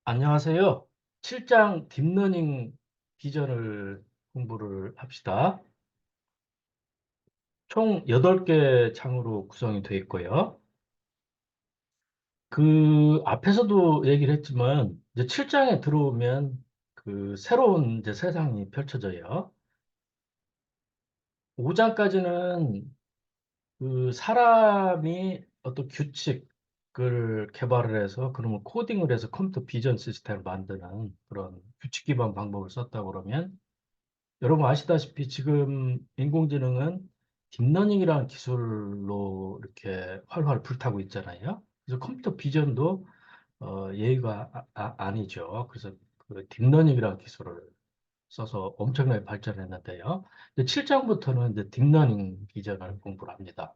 안녕하세요. 7장 딥러닝 비전을 공부를 합시다. 총 8개 장으로 구성이 되어 있고요. 그 앞에서도 얘기를 했지만 이제 7장에 들어오면 그 새로운 이제 세상이 펼쳐져요. 5장까지는 그 사람이 어떤 규칙을 개발을 해서 그러면 코딩을 해서 컴퓨터 비전 시스템을 만드는 그런 규칙 기반 방법을 썼다고 그러면 여러분 아시다시피 지금 인공지능은 딥러닝이라는 기술로 이렇게 활활 불타고 있잖아요. 그래서 컴퓨터 비전도 예의가 아니죠. 그래서 그 딥러닝이라는 기술을 써서 엄청나게 발전했는데요. 이제 7장부터는 이제 딥러닝 비전을 공부를 합니다.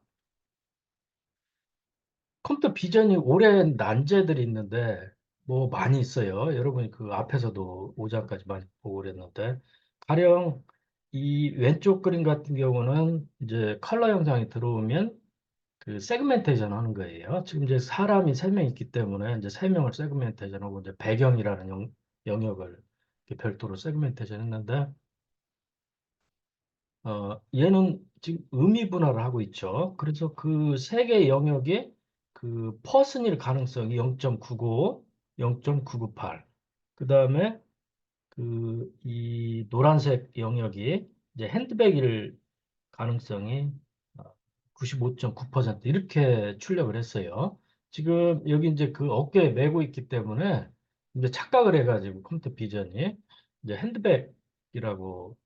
컴퓨터 비전이 오랜 난제들이 있는데 뭐 많이 있어요. 여러분이 그 앞에서도 5장까지 많이 보고 그랬는데 가령 이 왼쪽 그림 같은 경우는 이제 컬러 영상이 들어오면 그 세그멘테이션 하는 거예요. 지금 이제 사람이 3명 있기 때문에 이제 3명을 세그멘테이션 하고 이제 배경이라는 영역을 이렇게 별도로 세그멘테이션 했는데 얘는 지금 의미 분할을 하고 있죠. 그래서 그 세 개의 영역이 그 퍼슨일 가능성이 0.995, 0.998. 그 다음에 그 이 노란색 영역이 이제 핸드백일 가능성이 95.9% 이렇게 출력을 했어요. 지금 여기 이제 그 어깨에 메고 있기 때문에 이제 착각을 해가지고 컴퓨터 비전이 이제 핸드백이라고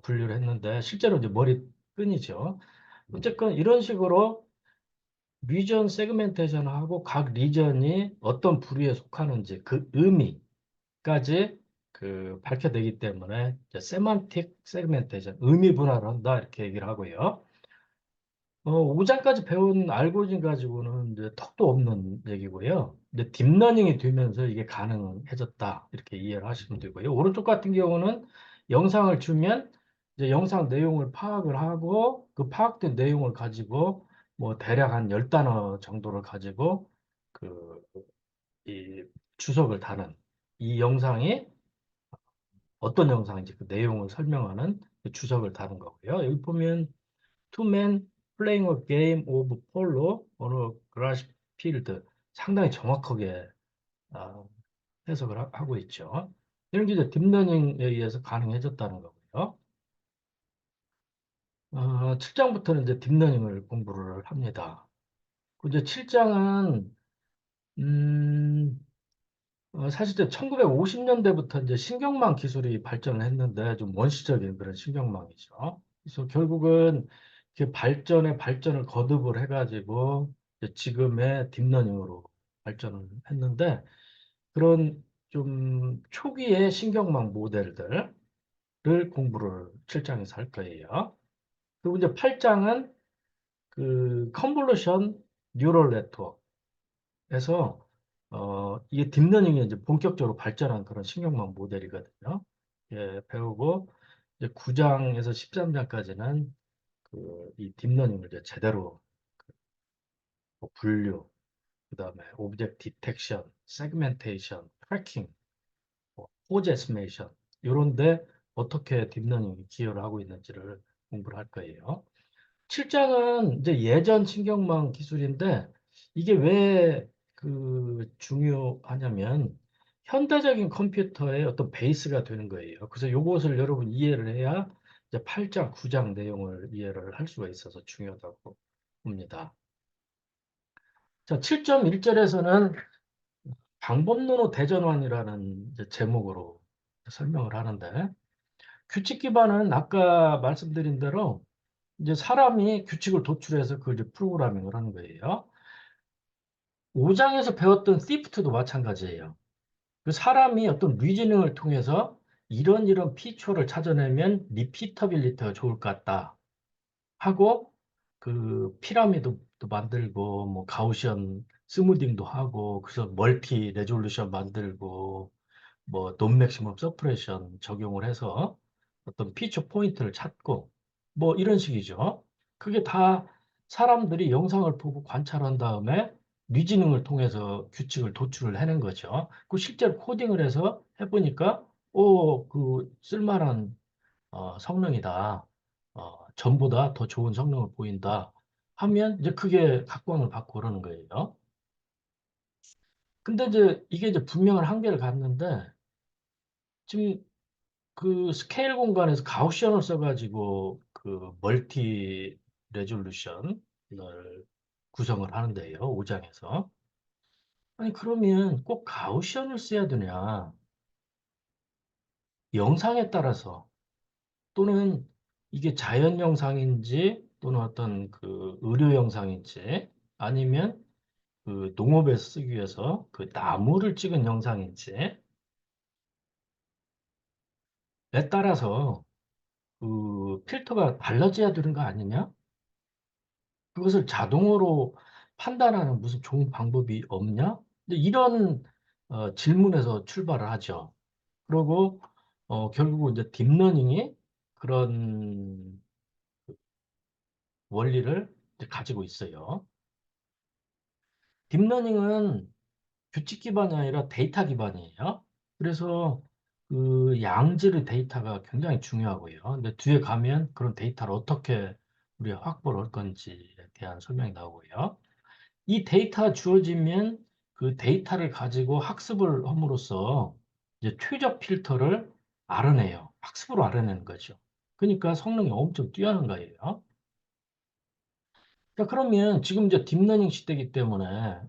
분류를 했는데 실제로 이제 머리끈이죠. 어쨌건 이런 식으로 리전 세그멘테이션하고 각 리전이 어떤 부류에 속하는지 그 의미까지 그 밝혀내기 때문에 이제 세만틱 세그멘테이션 의미 분할을 한다 이렇게 얘기를 하고요. 5장까지 배운 알고리즘 가지고는 이제 턱도 없는 얘기고요. 이제 딥러닝이 되면서 이게 가능해졌다. 이렇게 이해를 하시면 되고요. 오른쪽 같은 경우는 영상을 주면 이제 영상 내용을 파악을 하고 그 파악된 내용을 가지고 뭐 대략 한 10단어 정도를 가지고 그 이 주석을 다는 이 영상이 어떤 영상인지 그 내용을 설명하는 그 주석을 다는 거고요. 여기 보면 Two men playing a game of polo on a grass field. 상당히 정확하게 아, 해석을 하고 있죠. 이런 게 이제 딥러닝에 의해서 가능해졌다는 거고요. 7장부터는 이제 딥러닝을 공부를 합니다. 그 이제 7장은 사실 이제 1950년대부터 이제 신경망 기술이 발전을 했는데 좀 원시적인 그런 신경망이죠. 그래서 결국은 이렇게 발전을 거듭을 해가지고 이제 지금의 딥러닝으로 발전을 했는데 그런 좀 초기의 신경망 모델들을 공부를 7장에서 할 거예요. 그리고 이제 8장은 그 컨볼루션 뉴럴 네트워크 그래서 이게 딥러닝이 이제 본격적으로 발전한 그런 신경망 모델이거든요. 예, 배우고 이제 9장에서 13장까지는 그 이 딥러닝을 이제 제대로 뭐 분류, 그다음에 오브젝트 디텍션, 세그멘테이션, 트래킹, 뭐 포즈 에스티메이션 이런데 어떻게 딥러닝이 기여를 하고 있는지를 공부를 할 거예요. 7장은 이제 예전 신경망 기술인데 이게 왜 그 중요하냐면 현대적인 컴퓨터의 어떤 베이스가 되는 거예요. 그래서 이것을 여러분 이해를 해야 이제 8장, 9장 내용을 이해를 할 수가 있어서 중요하다고 봅니다. 자, 7.1절에서는 방법론의 대전환이라는 이제 제목으로 설명을 하는데 규칙 기반은 아까 말씀드린 대로 이제 사람이 규칙을 도출해서 그걸 이제 프로그래밍을 하는 거예요. 5장에서 배웠던 시프트도 마찬가지예요. 그 사람이 어떤 리즈닝을 통해서 이런 피처를 찾아내면 리피터빌리티가 좋을 것 같다 하고 그 피라미드도 만들고 뭐 가우시언 스무딩도 하고 그래서 멀티 레졸루션 만들고 뭐 논 맥시멈 서프레션 적용을 해서 어떤 피처 포인트를 찾고 뭐 이런 식이죠. 그게 다 사람들이 영상을 보고 관찰한 다음에 뇌지능을 통해서 규칙을 도출을 해낸 거죠. 그 실제로 코딩을 해서 해보니까, 그 쓸만한 성능이다. 전보다 더 좋은 성능을 보인다. 하면 이제 그게 각광을 받고 그러는 거예요. 근데 이제 이게 이제 분명한 한계를 갖는데 지금 그 스케일 공간에서 가우시언을 써가지고 그 멀티 레졸루션을 구성을 하는데요. 5장에서. 아니 그러면 꼭 가우시언을 써야 되냐? 영상에 따라서 또는 이게 자연 영상인지 또는 어떤 그 의료 영상인지 아니면 그 농업에 쓰기 위해서 그 나무를 찍은 영상인지에 따라서 그 필터가 달라져야 되는 거 아니냐? 그것을 자동으로 판단하는 무슨 좋은 방법이 없냐? 근데 이런 질문에서 출발을 하죠. 그리고 결국 이제 딥러닝이 그런 원리를 이제 가지고 있어요. 딥러닝은 규칙 기반이 아니라 데이터 기반이에요. 그래서 그 양질의 데이터가 굉장히 중요하고요. 근데 뒤에 가면 그런 데이터를 어떻게 우리가 확보를 할 건지에 대한 설명이 나오고요. 이 데이터가 주어지면 그 데이터를 가지고 학습을 함으로써 이제 최적 필터를 알아내요. 학습으로 알아내는 거죠. 그러니까 성능이 엄청 뛰어난 거예요. 자, 그러면 지금 이제 딥러닝 시대이기 때문에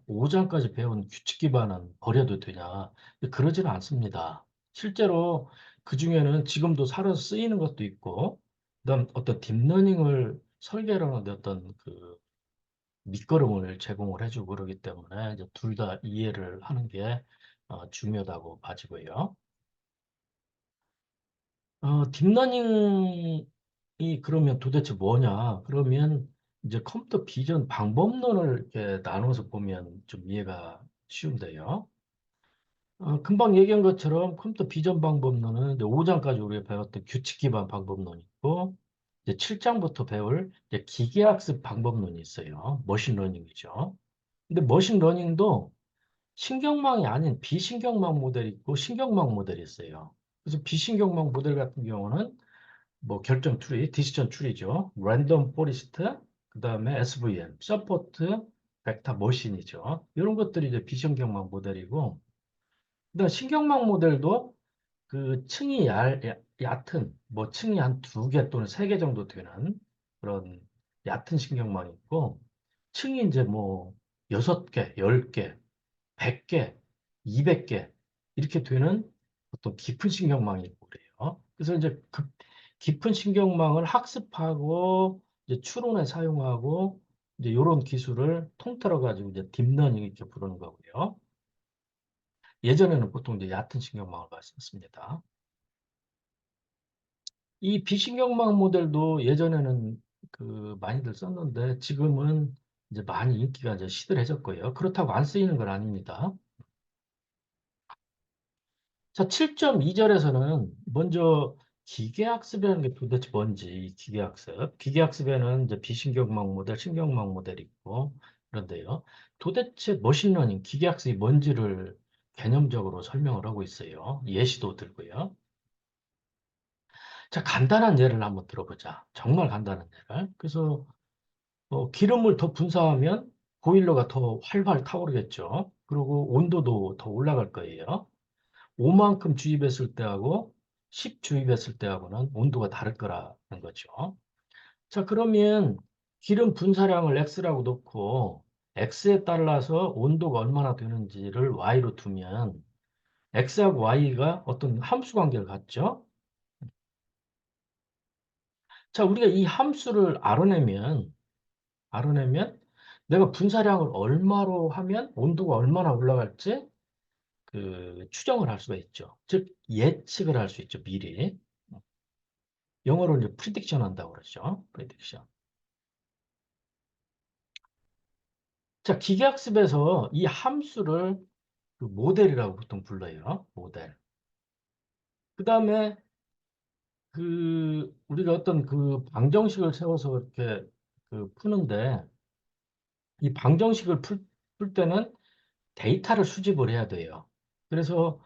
5장까지 배운 규칙 기반은 버려도 되냐? 그러지는 않습니다. 실제로 그 중에는 지금도 살아서 쓰이는 것도 있고, 그다음 어떤 딥러닝을 설계하는 어떤 그 밑거름을 제공을 해주고 그러기 때문에 이제 둘 다 이해를 하는 게 중요하다고 봐지고요. 딥러닝이 그러면 도대체 뭐냐? 그러면 이제 컴퓨터 비전 방법론을 이렇게 나눠서 보면 좀 이해가 쉬운데요. 금방 얘기한 것처럼 컴퓨터 비전 방법론은 이제 5장까지 우리가 배웠던 규칙 기반 방법론이 있고, 이제 7장부터 배울 이제 기계학습 방법론이 있어요. 머신러닝이죠. 근데 머신러닝도 신경망이 아닌 비신경망 모델이 있고 신경망 모델이 있어요. 그래서 비신경망 모델 같은 경우는 뭐 결정 트리, 디시전 트리죠. 랜덤 포리스트, 그다음에 SVM, 서포트, 벡터 머신이죠. 이런 것들이 이제 비신경망 모델이고, 그다음 신경망 모델도 그 층이 얕은 뭐 층이 한 두 개 또는 세 개 정도 되는 그런 얕은 신경망이 있고, 층이 이제 뭐 여섯 개, 열 개, 100개, 200개 이렇게 되는 어떤 깊은 신경망이 있고 그래요. 그래서 이제 그 깊은 신경망을 학습하고 이제 추론에 사용하고 이제 이런 기술을 통틀어 가지고 이제 딥러닝 이렇게 부르는 거고요. 예전에는 보통 이제 얕은 신경망을 봤었습니다. 이 비신경망 모델도 예전에는 그 많이들 썼는데 지금은 이제 많이 인기가 이제 시들해졌고요. 그렇다고 안 쓰이는 건 아닙니다. 자, 7.2절에서는 먼저 기계학습이라는 게 도대체 뭔지, 이 기계학습. 기계학습에는 이제 비신경망 모델, 신경망 모델이 있고, 그런데요. 도대체 머신러닝, 기계학습이 뭔지를 개념적으로 설명을 하고 있어요. 예시도 들고요. 자, 간단한 예를 한번 들어보자. 정말 간단한 예를. 그래서 기름을 더 분사하면 보일러가 더 활활 타오르겠죠. 그리고 온도도 더 올라갈 거예요. 5만큼 주입했을 때하고 10 주입했을 때하고는 온도가 다를 거라는 거죠. 자, 그러면 기름 분사량을 X라고 놓고 X에 따라서 온도가 얼마나 되는지를 Y로 두면 X하고 Y가 어떤 함수 관계를 갖죠? 자, 우리가 이 함수를 알아내면 내가 분사량을 얼마로 하면 온도가 얼마나 올라갈지 그 추정을 할 수가 있죠. 즉 예측을 할 수 있죠. 미리. 영어로 이제 프리딕션 한다고 그러죠. 프리딕션. 자, 기계학습에서 이 함수를 그 모델이라고 보통 불러요. 모델. 그 다음에 그 우리가 어떤 그 방정식을 세워서 이렇게 그 푸는데 이 방정식을 풀 때는 데이터를 수집을 해야 돼요. 그래서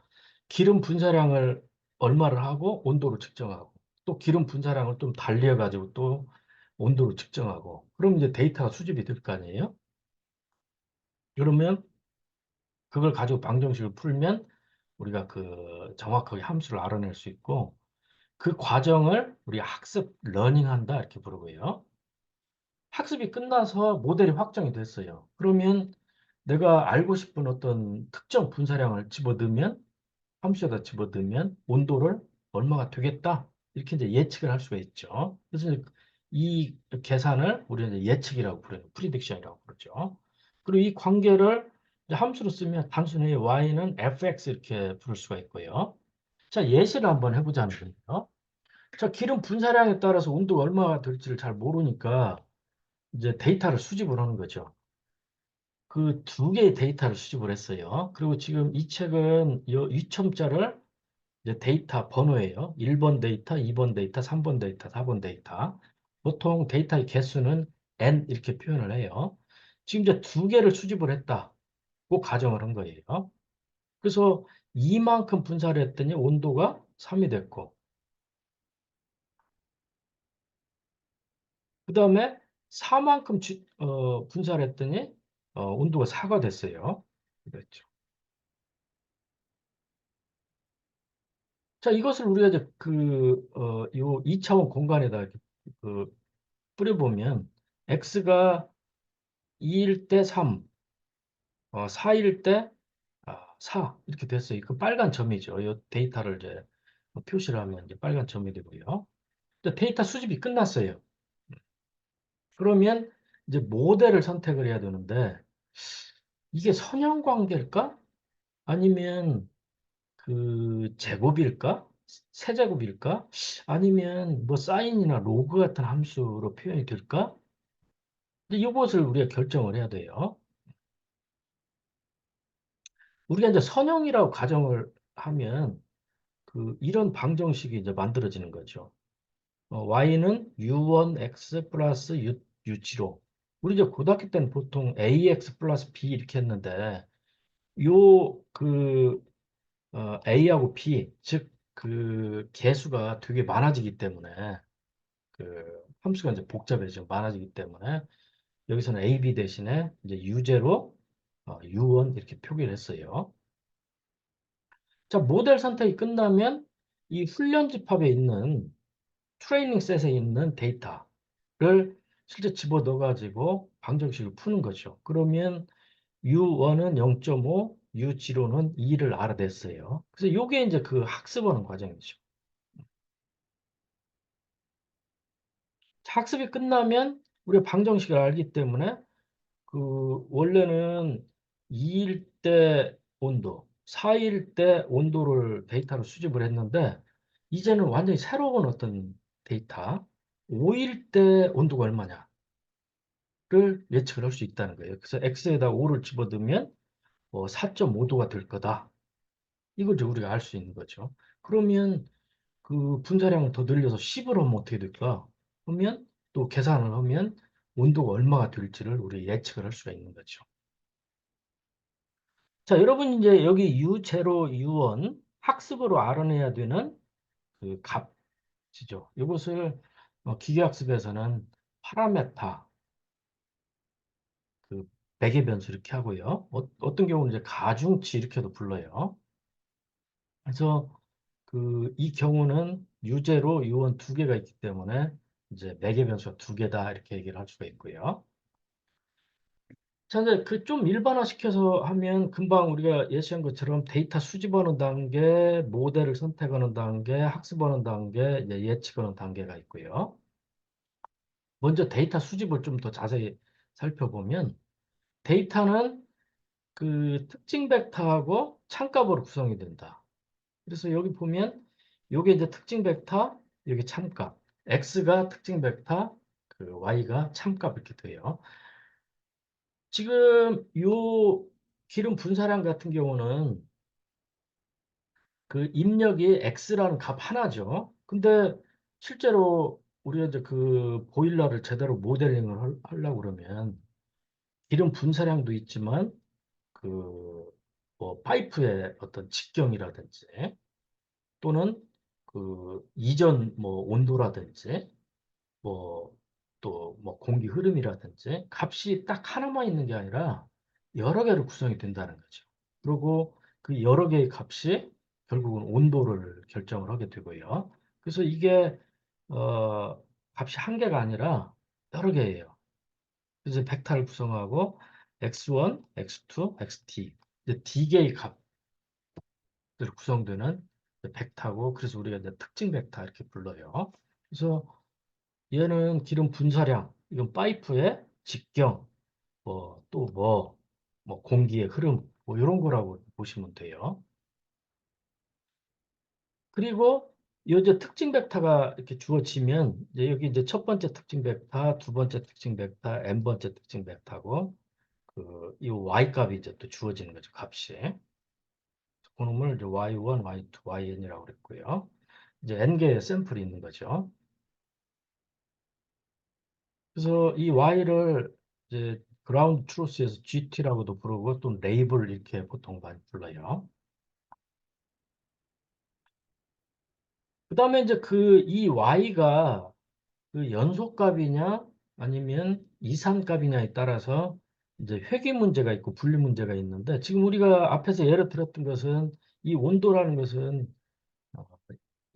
기름 분사량을 얼마를 하고 온도를 측정하고 또 기름 분사량을 좀 달리해가지고 또 온도를 측정하고 그럼 이제 데이터가 수집이 될 거 아니에요? 그러면 그걸 가지고 방정식을 풀면 우리가 그 정확하게 함수를 알아낼 수 있고 그 과정을 우리가 학습 러닝한다 이렇게 부르고요. 학습이 끝나서 모델이 확정이 됐어요. 그러면 내가 알고 싶은 어떤 특정 분사량을 집어넣으면 함수에다 집어넣으면 온도를 얼마가 되겠다 이렇게 이제 예측을 할 수가 있죠. 그래서 이제 이 계산을 우리는 이제 예측이라고 부르요. 프리딕션이라고 그러죠. 그리고 이 관계를 이제 함수로 쓰면 단순히 y는 fx 이렇게 부를 수가 있고요. 자, 예시를 한번 해보자면요. 자, 기름 분사량에 따라서 온도가 얼마가 될지를 잘 모르니까 이제 데이터를 수집을 하는 거죠. 그 두 개의 데이터를 수집을 했어요. 그리고 지금 이 책은 이 위첨자를 이제 데이터 번호예요. 1번 데이터, 2번 데이터, 3번 데이터, 4번 데이터. 보통 데이터의 개수는 n 이렇게 표현을 해요. 지금 이제 두 개를 수집을 했다고 가정을 한 거예요. 그래서 이만큼 분사를 했더니 온도가 3이 됐고, 그 다음에 4만큼 분사를 했더니 온도가 4가 됐어요. 그렇죠. 자, 이것을 우리가 이제 요 2차원 공간에다 이렇게 그 뿌려보면 x가 2일 때 3, 4일 때 4 이렇게 됐어요. 그 빨간 점이죠. 이 데이터를 이제 표시를 하면 이제 빨간 점이 되고요. 근데 데이터 수집이 끝났어요. 그러면 이제 모델을 선택을 해야 되는데 이게 선형 관계일까? 아니면 그 제곱일까? 세제곱일까? 아니면 뭐 사인이나 로그 같은 함수로 표현이 될까? 근데 이것을 우리가 결정을 해야 돼요. 우리가 이제 선형이라고 가정을 하면 이런 방정식이 이제 만들어지는 거죠. y는 u1x 플러스 u0. 우리 이제 고등학교 때는 보통 ax 플러스 b 이렇게 했는데 요 a하고 b 즉 그 개수가 되게 많아지기 때문에 그 함수가 이제 복잡해지고 많아지기 때문에 여기서는 ab 대신에 이제 u0, u1 이렇게 표기를 했어요. 자, 모델 선택이 끝나면 이 훈련 집합에 있는 트레이닝 셋에 있는 데이터를 실제 집어넣어가지고 방정식을 푸는 거죠. 그러면 U1은 0.5, U0는 2를 알아냈어요. 그래서 이게 이제 그 학습하는 과정이죠. 학습이 끝나면 우리가 방정식을 알기 때문에 원래는 2일 때 온도, 4일 때 온도를 데이터로 수집을 했는데 이제는 완전히 새로운 어떤 데이터, 5일 때 온도가 얼마냐를 예측을 할 수 있다는 거예요. 그래서 X에다 5를 집어넣으면 4.5도가 될 거다. 이걸 이제 우리가 알 수 있는 거죠. 그러면 그 분사량을 더 늘려서 10으로 하면 어떻게 될까? 그러면 또 계산을 하면 온도가 얼마가 될지를 우리 예측을 할 수가 있는 거죠. 자, 여러분 이제 여기 U0, U1 학습으로 알아내야 되는 그 값이죠. 이것을 기계학습에서는 파라메타, 그 매개 변수 이렇게 하고요. 어떤 경우는 이제 가중치 이렇게도 불러요. 그래서 이 경우는 U0, U1 두 개가 있기 때문에 이제 매개 변수가 두 개다 이렇게 얘기를 할 수가 있고요. 자, 이제 그 좀 일반화시켜서 하면 금방 우리가 예시한 것처럼 데이터 수집하는 단계, 모델을 선택하는 단계, 학습하는 단계, 이제 예측하는 단계가 있고요. 먼저 데이터 수집을 좀 더 자세히 살펴보면 데이터는 그 특징 벡터하고 참값으로 구성이 된다. 그래서 여기 보면 요게 이제 특징 벡터, 여기 참값. x가 특징 벡터, y가 참값 이렇게 돼요. 지금 요 기름 분사량 같은 경우는 그 입력이 x라는 값 하나죠. 근데 실제로 우리가 이제 그 보일러를 제대로 모델링을 하려고 그러면 기름 분사량도 있지만 그, 뭐, 파이프의 어떤 직경이라든지, 또는 그 이전 뭐 온도라든지, 뭐, 또 뭐 공기 흐름이라든지, 값이 딱 하나만 있는 게 아니라 여러 개로 구성이 된다는 거죠. 그리고 그 여러 개의 값이 결국은 온도를 결정을 하게 되고요. 그래서 이게, 어, 값이 한 개가 아니라 여러 개예요. 그래서 벡터를 구성하고 x1, x2, xt. 이제 d개의 값으로 구성되는 벡터고, 그래서 우리가 이제 특징 벡터 이렇게 불러요. 그래서 얘는 기름 분사량, 이건 파이프의 직경, 뭐, 또 뭐, 공기의 흐름, 뭐, 이런 거라고 보시면 돼요. 그리고 이 이제 특징 벡터가 이렇게 주어지면, 이제 여기 이제 첫 번째 특징 벡터, 두 번째 특징 벡터, n 번째 특징 벡터고, 이 y 값이 이제 또 주어지는 거죠, 값이. 그놈을 이제 y1, y2, yn이라고 그랬고요. 이제 n개의 샘플이 있는 거죠. 그래서 이 y를 이제 그라운드 트루스에서 GT라고도 부르고, 또 레이블 이렇게 보통 많이 불러요. 그 다음에 이제 이 y가 그 연속값이냐 아니면 이산값이냐에 따라서 이제 회귀 문제가 있고 분리 문제가 있는데, 지금 우리가 앞에서 예를 들었던 것은 이 온도라는 것은 어,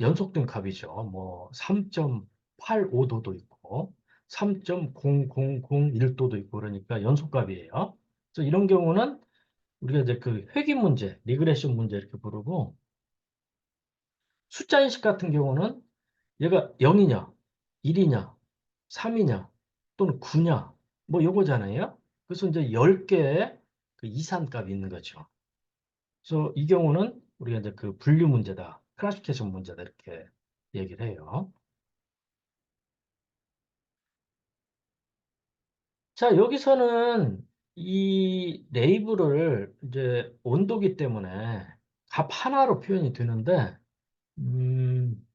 연속된 값이죠. 뭐 3.85도도 있고 3.0001도도 있고, 그러니까 연속값이에요. 그래서 이런 경우는 우리가 이제 그 회귀 문제, 리그레션 문제 이렇게 부르고, 숫자 인식 같은 경우는 얘가 0이냐, 1이냐, 3이냐, 또는 9냐, 뭐 요거잖아요. 그래서 이제 10개의 그 이산값이 있는 거죠. 그래서 이 경우는 우리가 이제 그 분류 문제다, 클래시피케이션 문제다 이렇게 얘기를 해요. 자, 여기서는 이 레이블을 이제 온도기 때문에 값 하나로 표현이 되는데, 음,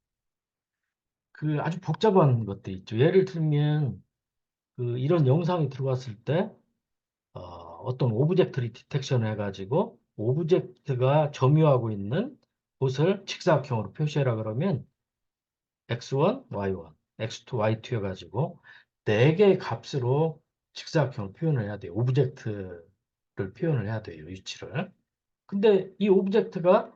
그 아주 복잡한 것도 있죠. 예를 들면 그 이런 영상이 들어왔을 때 어떤 오브젝트를 디텍션 해가지고 오브젝트가 점유하고 있는 곳을 직사각형으로 표시해라 그러면 x1, y1, x2, y2 해가지고 네 개의 값으로 직사각형을 표현을 해야 돼요. 오브젝트를 표현을 해야 돼요. 위치를. 근데 이 오브젝트가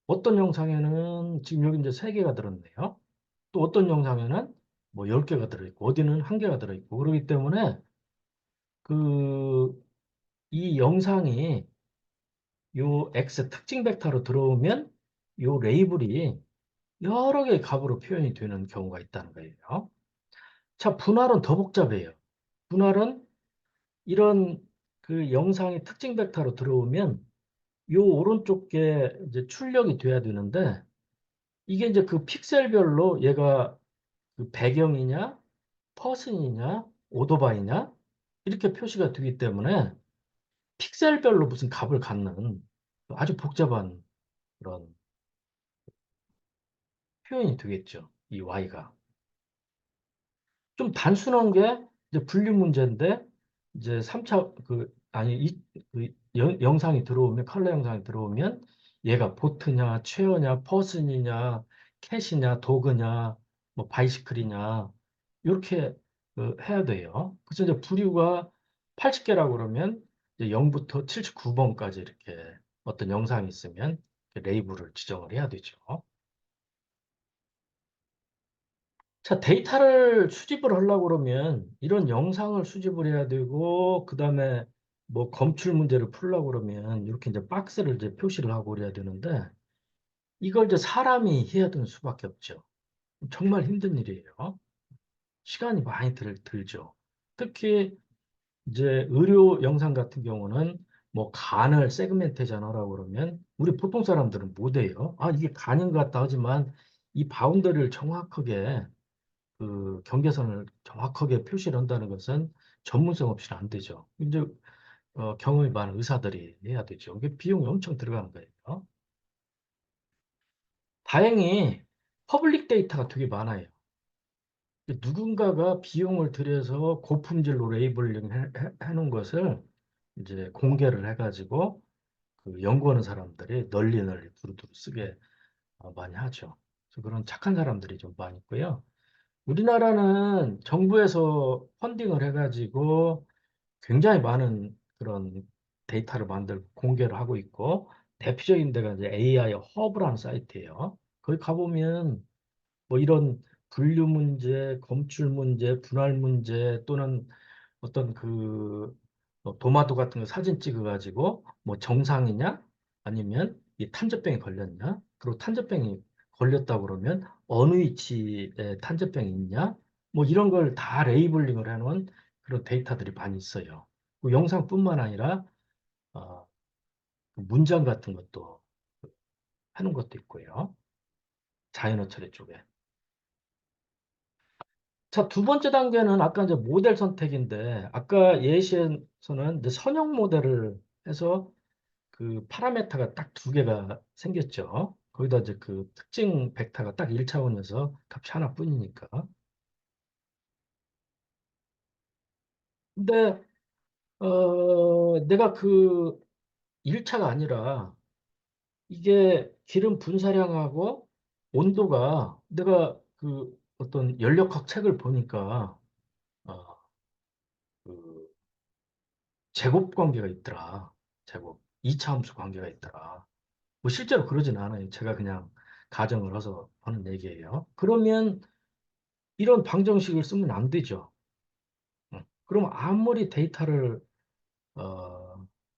어떤 영상에는 지금 여기 이제 세 개가 들었네요. 또 어떤 영상에는 뭐 10개가 들어있고, 어디는 한 개가 들어있고, 그러기 때문에 그 이 영상이 요 X 특징 벡터로 들어오면 요 레이블이 여러 개의 값으로 표현이 되는 경우가 있다는 거예요. 자, 분할은 더 복잡해요. 분할은 이런 그 영상의 특징 벡터로 들어오면 요 오른쪽 게 이제 출력이 돼야 되는데, 이게 이제 그 픽셀별로 얘가 그 배경이냐, 퍼슨이냐, 오토바이냐 이렇게 표시가 되기 때문에 픽셀별로 무슨 값을 갖는 아주 복잡한 그런 표현이 되겠죠. 이 y가. 좀 단순한 게 이제 분류 문제인데, 이제 3차 아니 영상이 들어오면, 컬러 영상이 들어오면 얘가 보트냐, 체어냐, 퍼슨이냐, 캣이냐, 도그냐, 뭐 바이시클이냐 이렇게 해야 돼요. 그래서 이제 부류가 80개라고 그러면 이제 0부터 79번까지 이렇게 어떤 영상이 있으면 레이블을 지정을 해야 되죠. 자, 데이터를 수집을 하려고 그러면 이런 영상을 수집을 해야 되고, 그 다음에 뭐 검출 문제를 풀려고 그러면 이렇게 이제 박스를 이제 표시를 하고 그래야 되는데, 이걸 이제 사람이 해야 되는 수밖에 없죠. 정말 힘든 일이에요. 시간이 많이 들죠. 특히 이제 의료 영상 같은 경우는 뭐 간을 세그멘테이션 하라고 그러면 우리 보통 사람들은 못해요. 아, 이게 간인 것 같다 하지만 이 바운더리를 정확하게 그 경계선을 정확하게 표시를 한다는 것은 전문성 없이는 안 되죠. 이제 경험이 많은 의사들이 해야 되죠. 이게 비용이 엄청 들어가는 거예요. 다행히 퍼블릭 데이터가 되게 많아요. 누군가가 비용을 들여서 고품질로 레이블링 해놓은 것을 이제 공개를 해가지고 그 연구하는 사람들이 널리 널리 두루두루 쓰게 많이 하죠. 그래서 그런 착한 사람들이 좀 많이 있고요. 우리나라는 정부에서 펀딩을 해가지고 굉장히 많은 그런 데이터를 만들고 공개를 하고 있고, 대표적인 데가 이제 AI 허브라는 사이트예요. 거기 가보면 뭐 이런 분류 문제, 검출 문제, 분할 문제 또는 어떤 도마도 같은 거 사진 찍어가지고 뭐 정상이냐 아니면 이 탄저병이 걸렸냐, 그리고 탄저병이 걸렸다고 그러면 어느 위치에 탄저병이 있냐, 뭐 이런 걸 다 레이블링을 해놓은 그런 데이터들이 많이 있어요. 그 영상뿐만 아니라 어, 그 문장 같은 것도 하는 것도 있고요. 자연어 처리 쪽에. 자, 두 번째 단계는 아까 이제 모델 선택인데, 아까 예시에서는 이제 선형 모델을 해서 그 파라메타가 딱 두 개가 생겼죠. 거기다 이제 그 특징 벡터가 딱 1차원에서 값이 하나뿐이니까. 근데, 내가 그 1차가 아니라 이게 기름 분사량하고 온도가 내가 그 어떤 연력학 책을 보니까, 어, 그 제곱 관계가 있더라. 제곱. 2차 함수 관계가 있더라. 뭐 실제로 그러진 않아요. 제가 그냥 가정을 해서 하는 얘기예요. 그러면 이런 방정식을 쓰면 안 되죠. 그럼 아무리 데이터를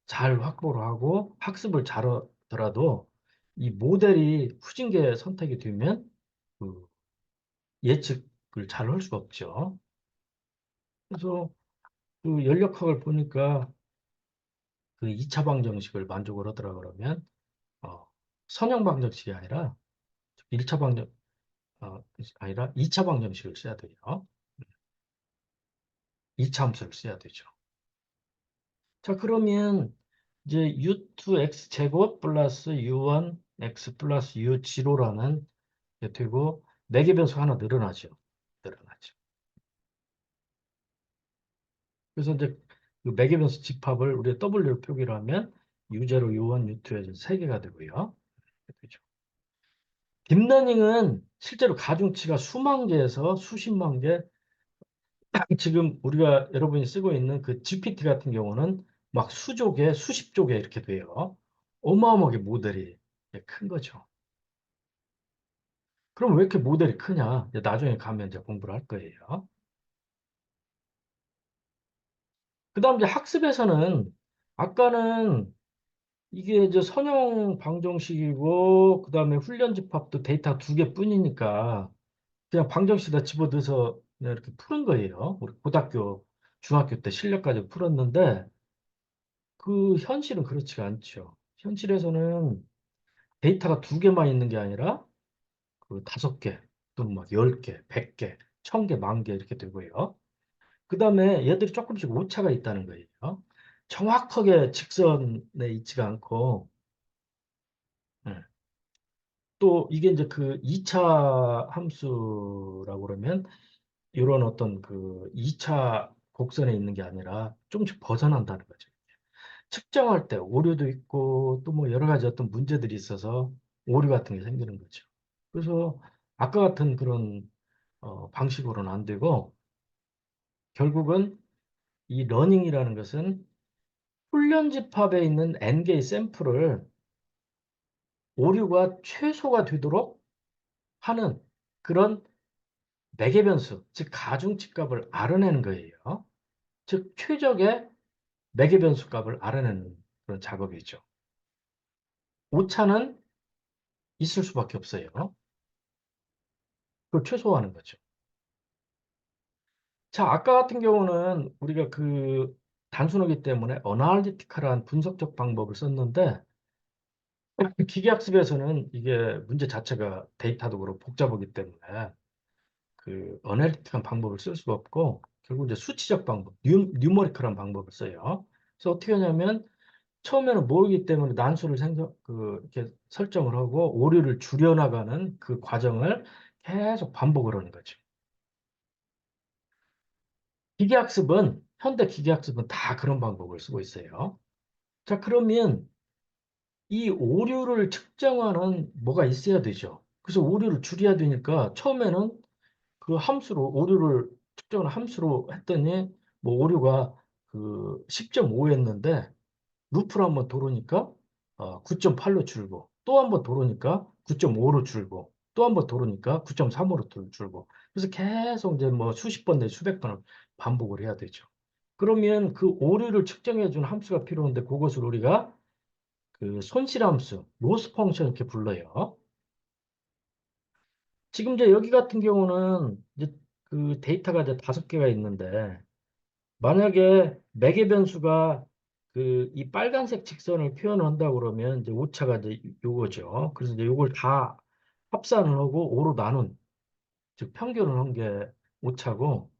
잘 확보를 하고 학습을 잘하더라도 이 모델이 후진계 선택이 되면 그 예측을 잘 할 수가 없죠. 그래서 그 연력학을 보니까 그 2차 방정식을 만족을 하더라 그러면 어, 선형 방정식이 아니라 1차 방정 아니라 2차 방정식을 써야 돼요. 2차 함수를 써야 되죠. 자, 그러면 이제 u2x 제곱 플러스 u1 x 플러스 u0라는 게 되고 매개 변수 하나 늘어나죠. 늘어나죠. 그래서 이제 그 매개 변수 집합을 우리가 W로 표기를 하면 u0, u1, u2에서 세 개가 되고요. 되죠. 딥러닝은 실제로 가중치가 수만 개에서 수십만 개, 지금 우리가 여러분이 쓰고 있는 그 GPT 같은 경우는 막 수조 개, 수십 조 개 이렇게 돼요. 어마어마하게 모델이 큰 거죠. 그럼 왜 이렇게 모델이 크냐? 이제 나중에 가면 이제 공부를 할 거예요. 그 다음 이제 학습에서는 아까는 이게 이제 선형 방정식이고 그 다음에 훈련 집합도 데이터 두 개뿐이니까 그냥 방정식에다 집어넣어서 그냥 이렇게 푸는 거예요. 우리 고등학교, 중학교 때 실력 가지고 풀었는데 그 현실은 그렇지가 않죠. 현실에서는 데이터가 두 개만 있는 게 아니라 그 다섯 개, 또는 막 열 개, 백 개, 천 개, 만 개 이렇게 되고요. 그 다음에 얘들이 조금씩 오차가 있다는 거예요. 정확하게 직선에 있지가 않고, 예. 또 이게 이제 그 2차 함수라고 그러면 이런 어떤 그 2차 곡선에 있는 게 아니라 조금씩 벗어난다는 거죠. 측정할 때 오류도 있고 또 뭐 여러 가지 어떤 문제들이 있어서 오류 같은 게 생기는 거죠. 그래서 아까 같은 그런 방식으로는 안 되고 결국은 이 러닝이라는 것은 훈련 집합에 있는 n개의 샘플을 오류가 최소가 되도록 하는 그런 매개 변수, 즉 가중치 값을 알아내는 거예요. 즉 최적의 매개 변수 값을 알아내는 그런 작업이죠. 오차는 있을 수밖에 없어요. 그걸 최소화하는 거죠. 자, 아까 같은 경우는 우리가 그 단순하기 때문에 어널리티컬한 분석적 방법을 썼는데 기계학습에서는 이게 문제 자체가 데이터도 그렇고 복잡하기 때문에 그 어널리틱한 방법을 쓸 수가 없고 결국 이제 수치적 방법, 뉴머리컬한 방법을 써요. 그래서 어떻게 하냐면 처음에는 모르기 때문에 난수를 이렇게 설정을 하고 오류를 줄여나가는 그 과정을 계속 반복을 하는 거죠. 기계학습은 현대 기계학습은 다 그런 방법을 쓰고 있어요. 자, 그러면 이 오류를 측정하는 뭐가 있어야 되죠. 그래서 오류를 줄여야 되니까 처음에는 그 함수로 오류를 측정하는 함수로 했더니 뭐 오류가 그 10.5였는데 루프를 한번 돌으니까 9.8로 줄고 또 한번 돌으니까 9.5로 줄고 또 한번 돌으니까 9.3으로 줄고 그래서 계속 이제 뭐 수십 번 내 수백 번을 반복을 해야 되죠. 그러면 그 오류를 측정해 준 함수가 필요한데 그것을 우리가 그 손실함수, 로스 펑션 이렇게 불러요. 지금 이제 여기 같은 경우는 이제 그 데이터가 이제 5개가 있는데 만약에 매개 변수가 그 이 빨간색 직선을 표현한다 그러면 이제 오차가 이제 요거죠. 그래서 이제 요걸 다 합산을 하고 5로 나눈 즉 평균을 한 게 오차고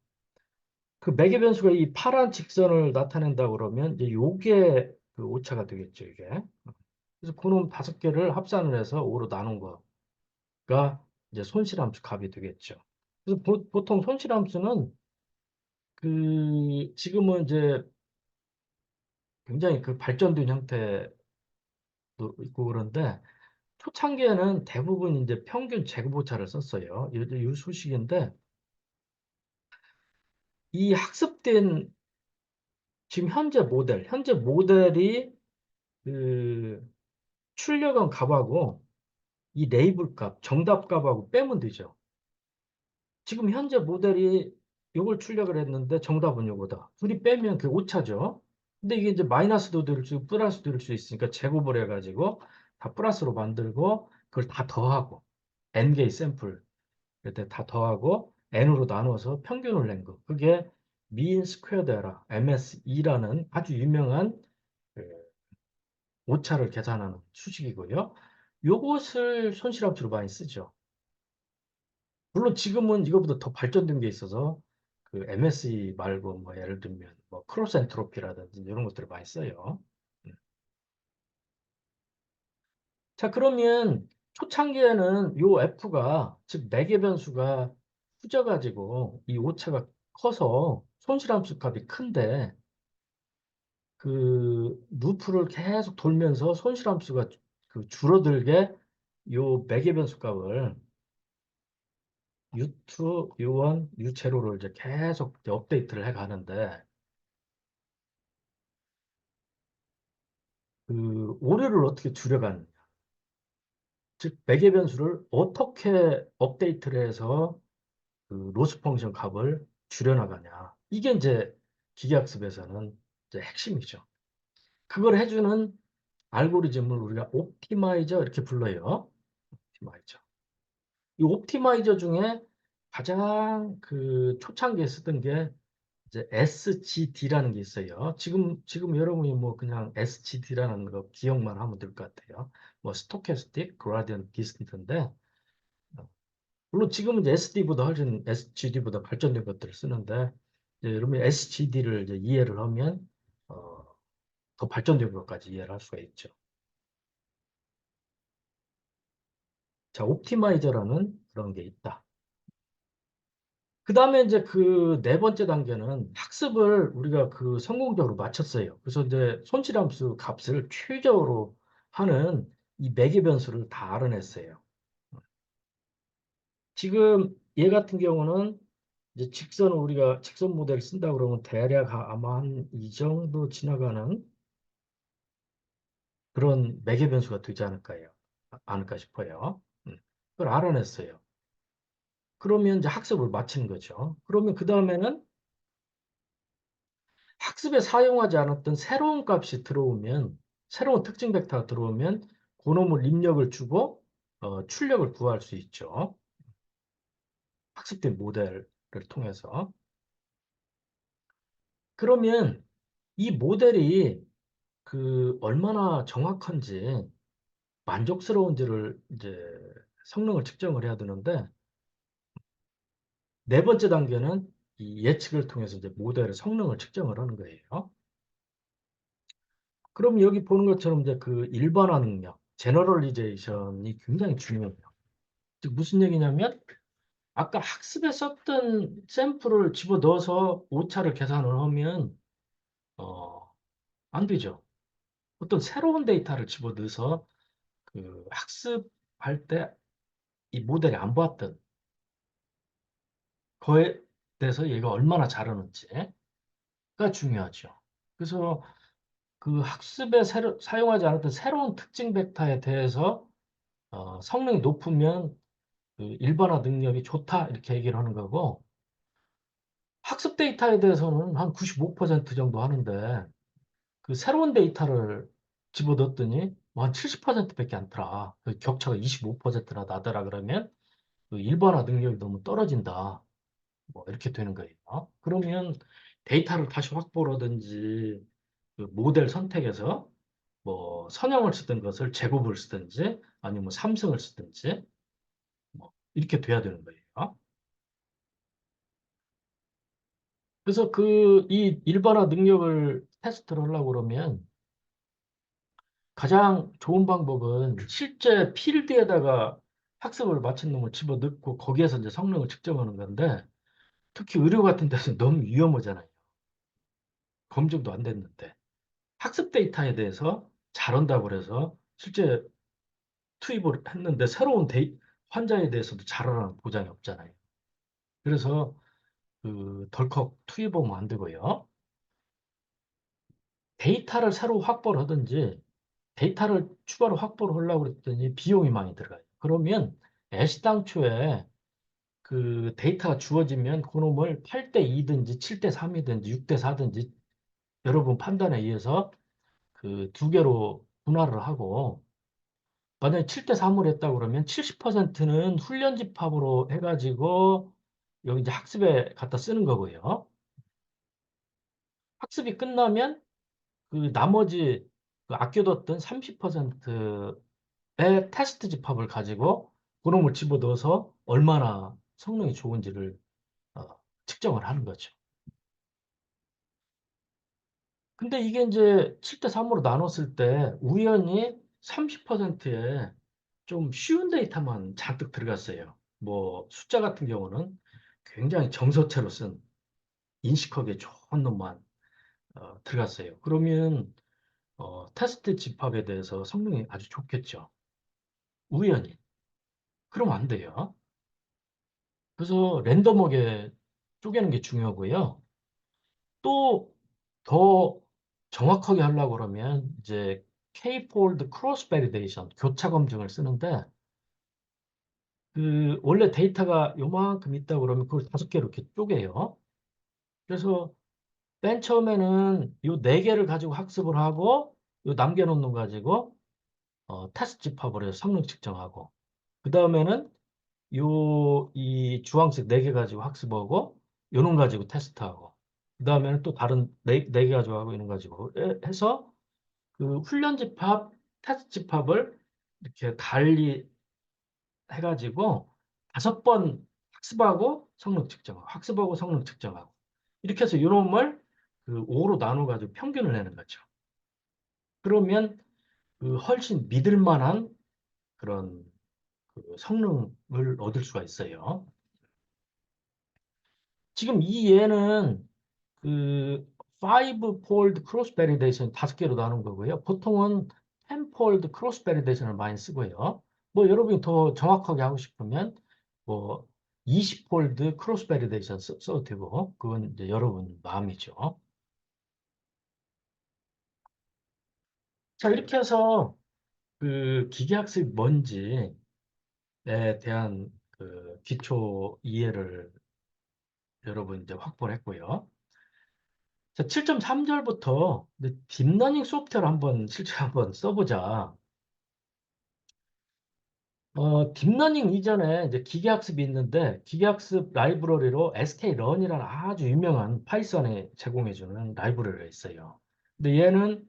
그 매개 변수가 이 파란 직선을 나타낸다 그러면 이제 요게 그 오차가 되겠죠, 이게. 그래서 그놈 5개를 합산을 해서 5로 나눈 거가 이제 손실함수 값이 되겠죠. 그래서 보통 손실함수는 그 지금은 이제 굉장히 그 발전된 형태도 있고 그런데 초창기에는 대부분 이제 평균 제곱오차를 썼어요. 이 수식인데 이 학습된 지금 현재 모델이 그 출력한 값하고 이 레이블 값, 정답 값하고 빼면 되죠. 지금 현재 모델이 요걸 출력을 했는데 정답은 요거다. 둘이 빼면 그 오차죠. 근데 이게 이제 마이너스도 될 수, 플러스도 될 수 있으니까 제곱을 해가지고 다 플러스로 만들고 그걸 다 더하고 n개의 샘플 이때 다 더하고 n으로 나눠서 평균을 낸 거. 그게 mean squared error, MSE라는 아주 유명한 그 오차를 계산하는 수식이고요. 요것을 손실함수로 많이 쓰죠. 물론 지금은 이거보다 더 발전된 게 있어서 그 MSE 말고 뭐 예를 들면 뭐 크로스 엔트로피라든지 이런 것들을 많이 써요. 음. 자, 그러면 초창기에는 요 F가 즉 매개 변수가 후져가지고 이 오차가 커서 손실함수 값이 큰데 그 루프를 계속 돌면서 손실함수가 그 줄어들게 요 매개 변수 값을 U2, U1, U0를 이제 계속 이제 업데이트를 해 가는데 그 오류를 어떻게 줄여가느냐. 즉 매개 변수를 어떻게 업데이트를 해서 그 로스 펑션 값을 줄여나가냐. 이게 이제 기계학습에서는 이제 핵심이죠. 그걸 해주는 알고리즘을 우리가 옵티마이저 이렇게 불러요. 옵티마이저. 이 옵티마이저 중에 가장 그 초창기에 쓰던 게 이제 SGD라는 게 있어요. 지금 여러분이 뭐 그냥 SGD라는 거 기억만 하면 될 것 같아요. 뭐 스토캐스틱 그라디언트 디스턴트인데 물론 지금은 이제 SD보다 훨씬 SGD보다 발전된 것들을 쓰는데 이제 여러분이 SGD를 이제 이해를 하면 어, 더 발전된 것까지 이해를 할 수가 있죠. 자, 옵티마이저라는 그런 게 있다. 그 다음에 이제 그 네 번째 단계는 학습을 우리가 그 성공적으로 마쳤어요. 그래서 이제 손실함수 값을 최적으로 하는 이 매개 변수를 다 알아냈어요. 지금 얘 같은 경우는 이제 직선을 우리가 직선 모델을 쓴다 그러면 대략 아마 한 이 정도 지나가는 그런 매개 변수가 되지 않을까 싶어요. 그걸 알아냈어요. 그러면 이제 학습을 마치는 거죠. 그러면 그 다음에는 학습에 사용하지 않았던 새로운 값이 들어오면, 새로운 특징 벡터가 들어오면 그놈을 입력을 주고 출력을 구할 수 있죠. 학습된 모델을 통해서. 그러면 이 모델이 그 얼마나 정확한지 만족스러운지를 이제 성능을 측정을 해야 되는데 네 번째 단계는 이 예측을 통해서 이제 모델의 성능을 측정을 하는 거예요. 그럼 여기 보는 것처럼 이제 그 일반화 능력, 제너럴리제이션이 굉장히 중요해요. 즉 무슨 얘기냐면 아까 학습에 썼던 샘플을 집어넣어서 오차를 계산을 하면 어, 안 되죠. 어떤 새로운 데이터를 집어넣어서 그 학습할 때 이 모델이 안 봤던 거에 대해서 얘가 얼마나 잘하는지가 중요하죠. 그래서 그 학습에 사용하지 않았던 새로운 특징 벡터에 대해서 성능이 높으면 그 일반화 능력이 좋다 이렇게 얘기를 하는 거고 학습 데이터에 대해서는 한 95% 정도 하는데 그 새로운 데이터를 집어넣었더니 뭐한 70%밖에 안 더라. 그 격차가 25%나 나더라 그러면 그 일반화 능력이 너무 떨어진다. 뭐 이렇게 되는 거예요. 그러면 데이터를 다시 확보를 하든지 그 모델 선택해서 뭐 선형을 쓰던 것을 제곱을 쓰든지 아니면 뭐 삼성을 쓰든지 뭐 이렇게 돼야 되는 거예요. 그래서 그 이 일반화 능력을 테스트를 하려고 그러면 가장 좋은 방법은 실제 필드에다가 학습을 마친 놈을 집어넣고 거기에서 이제 성능을 측정하는 건데 특히 의료 같은 데서 너무 위험하잖아요. 검증도 안 됐는데. 학습 데이터에 대해서 잘한다고 그래서 실제 투입을 했는데 새로운 환자에 대해서도 잘하라는 보장이 없잖아요. 그래서 그 덜컥 투입하면 안 되고요. 데이터를 새로 확보를 하든지 데이터를 추가로 확보를 하려고 그랬더니 비용이 많이 들어가요. 그러면 애시당초에 그 데이터가 주어지면 그놈을 8대 2든지 7대 3이든지 6대 4든지 여러분 판단에 의해서 그 두 개로 분할을 하고 만약에 7대 3을 했다고 그러면 70%는 훈련 집합으로 해가지고 여기 이제 학습에 갖다 쓰는 거고요. 학습이 끝나면 그 나머지 그 아껴뒀던 30%의 테스트 집합을 가지고 그놈을 집어넣어서 얼마나 성능이 좋은지를 어, 측정을 하는 거죠. 근데 이게 이제 7대 3으로 나눴을 때 우연히 30%에 좀 쉬운 데이터만 잔뜩 들어갔어요. 뭐 숫자 같은 경우는 굉장히 정서체로 쓴 인식하기 좋은 놈만 들어갔어요. 그러면 테스트 집합에 대해서 성능이 아주 좋겠죠. 우연히. 그러면 안 돼요. 그래서 랜덤하게 쪼개는 게 중요하고요. 또 더 정확하게 하려고 그러면 이제 K-fold cross validation 교차 검증을 쓰는데 그 원래 데이터가 요만큼 있다고 그러면 그걸 5개로 이렇게 쪼개요. 그래서 맨 처음에는 요 4개를 가지고 학습을 하고 요 남겨놓은 거 가지고 테스트 집합을 해서 성능 측정하고 그 다음에는 요 이 주황색 4개 가지고 학습하고 요놈 가지고 테스트하고 그 다음에는 또 다른 네 개 가지고 하고 이런 가지고 해서 그 훈련 집합, 테스트 집합을 이렇게 달리 해가지고 5번 학습하고 성능 측정하고 학습하고 성능 측정하고 이렇게 해서 요놈을 그 5로 나눠가지고 평균을 내는 거죠. 그러면 그 훨씬 믿을 만한 그런 그 성능을 얻을 수가 있어요. 지금 이 얘는 그 5-fold cross validation 5개로 나눈 거고요. 보통은 10-fold cross validation을 많이 쓰고요. 뭐 여러분이 더 정확하게 하고 싶으면 뭐 20-fold cross validation 써도 되고 그건 이제 여러분 마음이죠. 자, 이렇게 해서 그 기계학습이 뭔지에 대한 그 기초 이해를 여러분 이제 확보를 했고요. 자, 7.3절부터 딥러닝 소프트웨어를 한번 실제 한번 써보자. 딥러닝 이전에 이제 기계학습이 있는데 기계학습 라이브러리로 sklearn이라는 아주 유명한 파이썬에 제공해주는 라이브러리가 있어요. 근데 얘는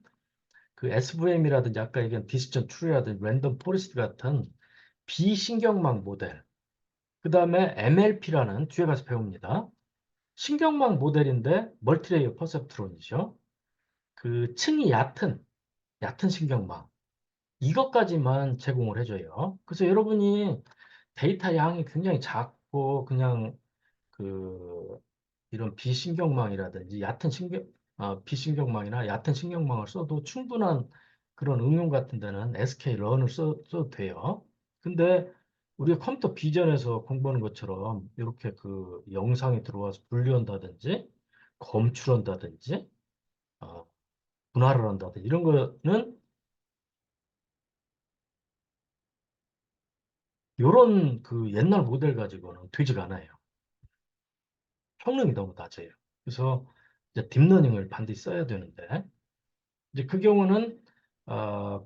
그 SVM이라든지 아까 얘기한 디시전 트리라든지 랜덤 포레스트 같은 비신경망 모델, 그 다음에 MLP라는 뒤에 가서 배웁니다. 신경망 모델인데 멀티레이어 퍼셉트론이죠. 그 층이 얕은 신경망. 이것까지만 제공을 해줘요. 그래서 여러분이 데이터 양이 굉장히 작고 없고 그냥 그 이런 비신경망이라든지 비신경망이나 얕은 신경망을 써도 충분한 그런 응용 같은 데는 SK런을 써도 돼요. 근데 우리가 컴퓨터 비전에서 공부하는 것처럼 이렇게 그 영상이 들어와서 분류한다든지 검출한다든지 어, 분할을 한다든지 이런 거는 이런 그 옛날 모델 가지고는 되지가 않아요. 성능이 너무 낮아요. 그래서 이제 딥러닝을 반드시 써야 되는데 이제 그 경우는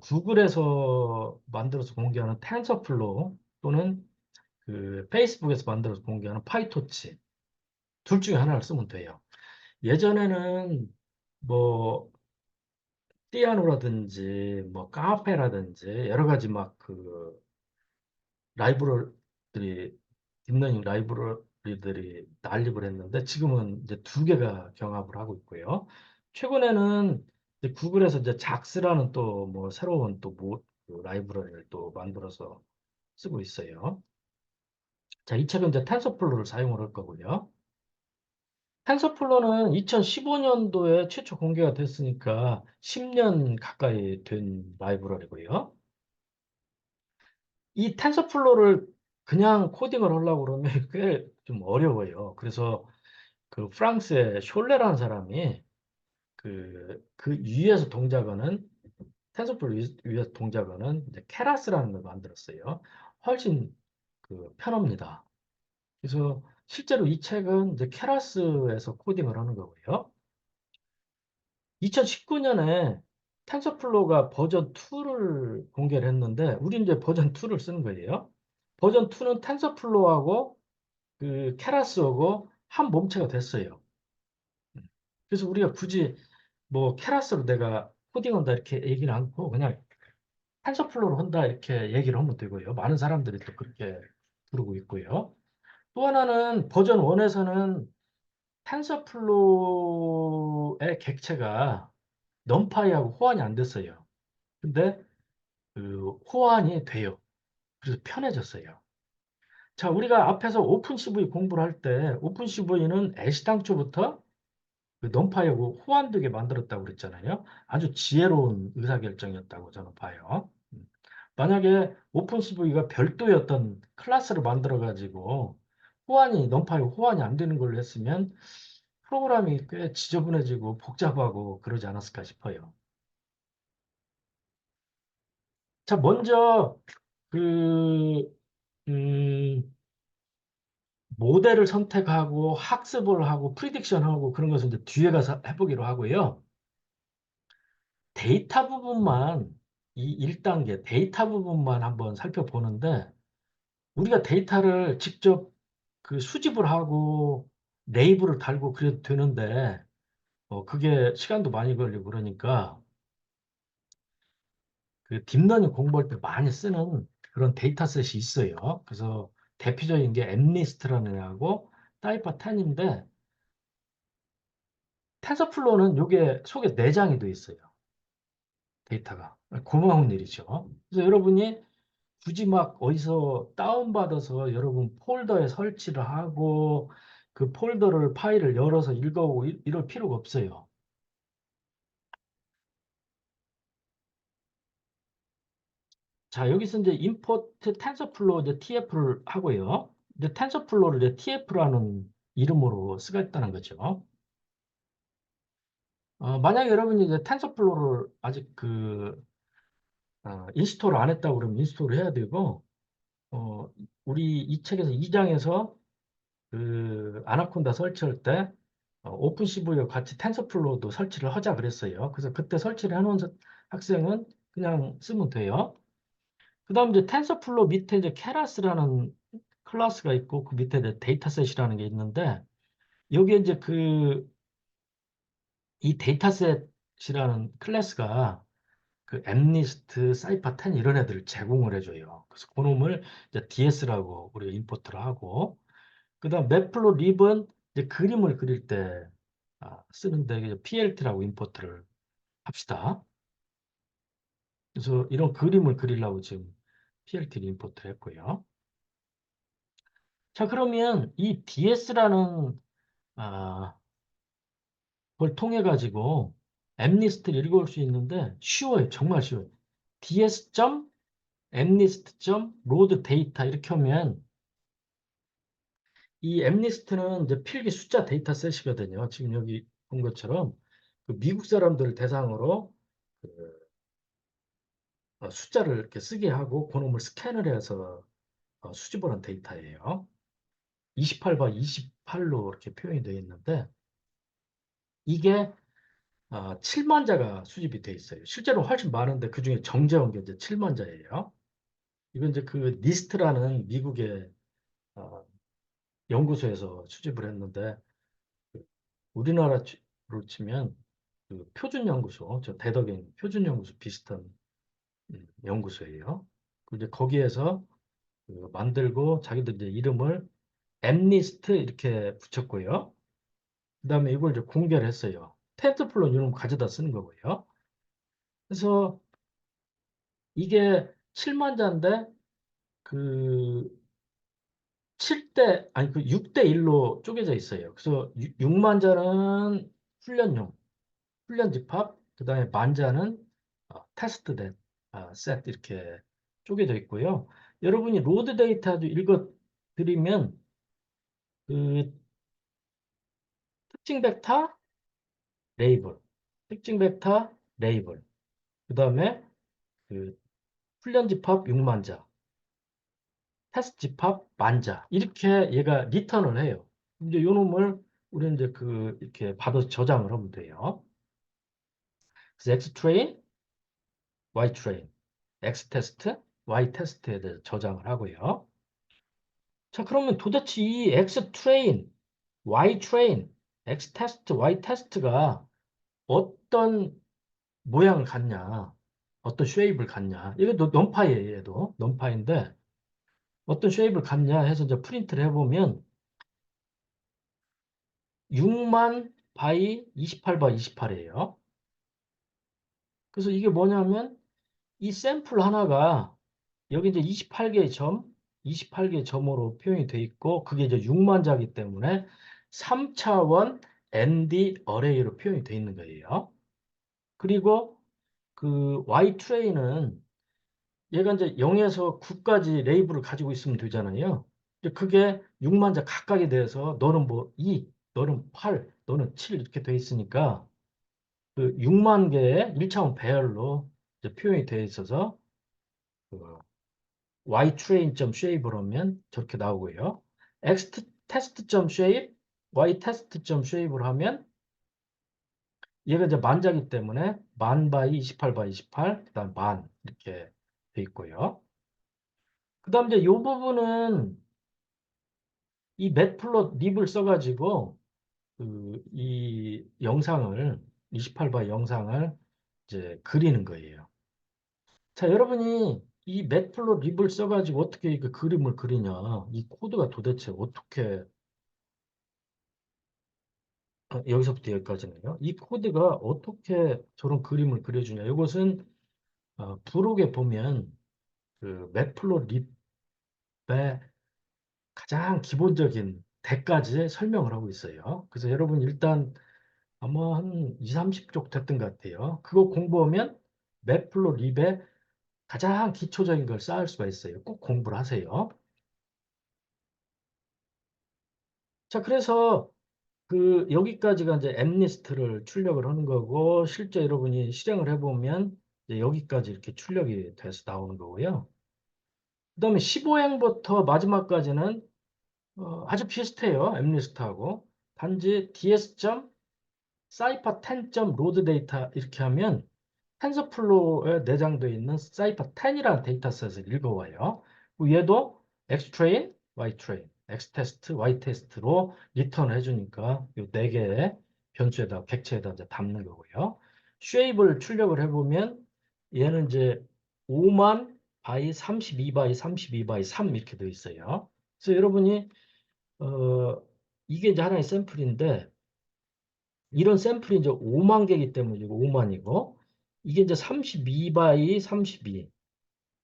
구글에서 만들어서 공개하는 텐서플로우 또는 그 페이스북에서 만들어서 공개하는 파이토치 둘 중에 하나를 쓰면 돼요. 예전에는 뭐 띠아노라든지 뭐 카페라든지 여러 가지 막 그 라이브러들이 딥러닝 라이브러리들이 난립을 했는데 지금은 이제 두 개가 경합을 하고 있고요. 최근에는 이제 구글에서 이제 작스라는 또 뭐 새로운 그 라이브러리를 또 만들어서 쓰고 있어요. 자, 이 책은 이제 텐서플로우를 사용을 할 거고요. 텐서플로우는 2015년도에 최초 공개가 됐으니까 10년 가까이 된 라이브러리고요. 이 텐서플로우를 그냥 코딩을 하려고 그러면 꽤 좀 어려워요. 그래서 그 프랑스의 숄레라는 사람이 그 위에서 동작하는 텐서플로우 위에서 동작하는 이제 케라스라는 걸 만들었어요. 훨씬 그 편합니다. 그래서 실제로 이 책은 이제 케라스에서 코딩을 하는 거고요. 2019년에 텐서플로우가 버전 2를 공개를 했는데, 우리 이제 버전 2를 쓰는 거예요. 버전 2는 텐서플로우하고 그 케라스하고 한 몸체가 됐어요. 그래서 우리가 굳이 뭐 케라스로 내가 코딩한다 이렇게 얘기는 않고 그냥 텐서플로우로 한다 이렇게 얘기를 하면 되고요. 많은 사람들이 또 그렇게 부르고 있고요. 또 하나는 버전 1에서는 텐서플로우의 객체가 넘파이하고 호환이 안 됐어요. 근데 그 호환이 돼요. 그래서 편해졌어요. 자, 우리가 앞에서 오픈 CV 공부를 할 때 오픈 CV는 애시당초부터 그 넘파이하고 호환되게 만들었다고 그랬잖아요. 아주 지혜로운 의사결정이었다고 저는 봐요. 만약에 오픈 CV가 별도의 어떤 클래스를 만들어가지고 넘파이고 호환이 안 되는 걸로 했으면 프로그램이 꽤 지저분해지고 복잡하고 그러지 않았을까 싶어요. 자, 먼저 그 음, 모델을 선택하고 학습을 하고 프리딕션하고 그런 것은 이제 뒤에 가서 해보기로 하고요. 데이터 부분만 이 1단계 데이터 부분만 한번 살펴보는데 우리가 데이터를 직접 그 수집을 하고 레이블을 달고 그래도 되는데 그게 시간도 많이 걸리고 그러니까 그 딥러닝 공부할 때 많이 쓰는 그런 데이터셋이 있어요. 그래서 대표적인 게 엠리스트라는 애하고 사이파 10인데 텐서플로우는 요게 속에 내장이 돼 있어요. 데이터가. 고마운 일이죠. 그래서 여러분이 굳이 막 어디서 다운받아서 여러분 폴더에 설치를 하고 그 폴더를 파일을 열어서 읽어보고 이럴 필요가 없어요. 자, 여기서 이제 import TensorFlow 이제 TF를 하고요. 이제 TensorFlow를 이제 TF라는 이름으로 쓰겠다는 거죠. 만약에 여러분이 이제 텐서플로우를 아직 인스톨을 안 했다고 그러면 인스톨을 해야 되고, 어, 우리 이 책에서 2장에서 그 아나콘다 설치할 때 오픈 CV와 같이 텐서플로우도 설치를 하자 그랬어요. 그래서 그때 설치를 해놓은 학생은 그냥 쓰면 돼요. 그 다음 이제 텐서플로우 밑에 이제 케라스라는 클래스가 있고 그 밑에 이제 데이터셋이라는 게 있는데 여기에 이제 이 데이터셋이라는 클래스가 그 엠니스트, 사이파10 이런 애들을 제공을 해줘요. 그래서 그놈을 이제 DS라고 우리가 임포트를 하고 그다음 매플로 립은 이제 그림을 그릴 때 쓰는데 이제 PLT라고 임포트를 합시다. 그래서 이런 그림을 그리려고 지금 PLT를 임포트를 했고요. 자, 그러면 이 DS라는 아, 걸 통해 가지고 엠니스트를 읽어올 수 있는데 쉬워요. 정말 쉬워요. ds.mnist.load data 이렇게 하면 이 엠니스트는 이제 필기 숫자 데이터셋이거든요. 지금 여기 본 것처럼 그 미국 사람들을 대상으로 그 숫자를 이렇게 쓰게 하고 그놈을 스캔을 해서 수집을 한 데이터예요. 28바 28로 이렇게 표현이 되어 있는데 이게 7만 자가 수집이 되어 있어요. 실제로 훨씬 많은데 그중에 정제한 게 이제 7만 자예요. 이건 이제 그 니스트라는 미국의 어, 연구소에서 수집을 했는데 그 우리나라로 치면 그 표준연구소, 저 대덕행 표준연구소 비슷한 연구소예요. 그 이제 거기에서 그 만들고 자기들 이제 이름을 엠니스트 이렇게 붙였고요. 그다음에 이걸 이제 공개를 했어요. 텐트플론 이름 가져다 쓰는 거고요. 그래서 이게 7만 자인데 그 7대 아니 그 6대 1로 쪼개져 있어요. 그래서 6만 자는 훈련용, 훈련 집합, 그다음에 만자는 테스트 셋 이렇게 쪼개져 있고요. 여러분이 로드 데이터도 읽어 드리면 그 특징 벡터 레이블, 특징 벡터 레이블, 그다음에 그 훈련 집합 6만 자, 테스트 집합 만자 이렇게 얘가 리턴을 해요. 이제 요 놈을 우리는 이제 그 이렇게 받아서 저장을 하면 돼요. 그래서 X 트레인, Y 트레인, X 테스트, Y 테스트에 대해서 저장을 하고요. 자, 그러면 도대체 이 X 트레인, Y 트레인, X 테스트, Y 테스트가 어떤 모양을 갖냐, 어떤 쉐입을 갖냐. 이것도 넘파이에요, 얘도. 넘파인데 어떤 쉐입을 갖냐 해서 이제 프린트를 해보면 6만 바이 28 바이 28이에요. 그래서 이게 뭐냐면 이 샘플 하나가 여기 이제 28개의 점, 28개의 점으로 표현이 돼 있고 그게 이제 6만 자기 때문에 3차원 ND 어레이로 표현이 돼 있는 거예요. 그리고 그 Y 트레이는 얘가 이제 0에서 9까지 레이블을 가지고 있으면 되잖아요. 근데 그게 6만 자 각각에 대해서 너는 뭐 2, 너는 8, 너는 7 이렇게 돼 있으니까 그 6만 개의 1차원 배열로 이제 표현이 되어 있어서 그 ytrain.shape를 하면 저렇게 나오고요. xtest.shape, ytest.shape를 하면 얘가 이제 만자기 때문에 만 바이 28 바이 28, 그다음 만 이렇게 돼 있고요. 그다음 이제 이 부분은 이 매트플롯 립을 써가지고 그 이 영상을 28 바이 영상을 이제 그리는 거예요. 자, 여러분이 이 매트플롯 립을 써가지고 어떻게 그 그림을 그리냐, 이 코드가 도대체 어떻게 여기서부터 여기까지는요. 이 코드가 어떻게 저런 그림을 그려주냐. 이것은 부록에 보면 그 매플롯립의 가장 기본적인 대까지 설명을 하고 있어요. 그래서 여러분 일단 아마 한 2, 30쪽 됐던 것 같아요. 그거 공부하면 매플롯립의 가장 기초적인 걸 쌓을 수가 있어요. 꼭 공부를 하세요. 자, 그래서 그 여기까지가 이제 엠리스트를 출력을 하는 거고 실제 여러분이 실행을 해보면 이제 여기까지 이렇게 출력이 돼서 나오는 거고요. 그다음에 15행부터 마지막까지는 아주 비슷해요. 엠리스트하고 단지 ds.cypher10.load data 이렇게 하면 텐서플로우에 내장되어 있는 사이퍼10이라는 데이터셋을 읽어와요. 그리고 얘도 xtrain, ytrain, xtest, ytest로 리턴을 해주니까 이 네 개의 변수에다 객체에다 이제 담는 거고요. 쉐입을 출력을 해보면 얘는 이제 5만 바이 32 바이 32 바이 3 이렇게 되어 있어요. 그래서 여러분이 어, 이게 이제 하나의 샘플인데 이런 샘플이 이제 5만 개이기 때문에 이거 5만이고 이게 이제 32 바이 32.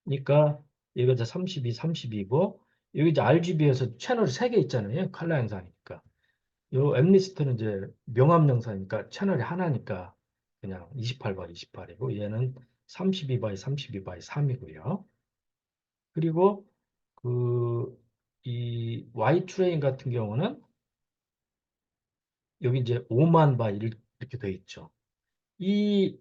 그러니까 얘가 이제 32, 32고 여기 이제 RGB에서 채널이 3개 있잖아요. 칼라 영상이니까. 요 엠리스트는 이제 명암 영상이니까 채널이 하나니까 그냥 28 x 28이고 얘는 32 x 32 x 3이고요. 그리고 그 이 Y 트레인 같은 경우는 여기 이제 5만 바 이렇게 돼 있죠. 이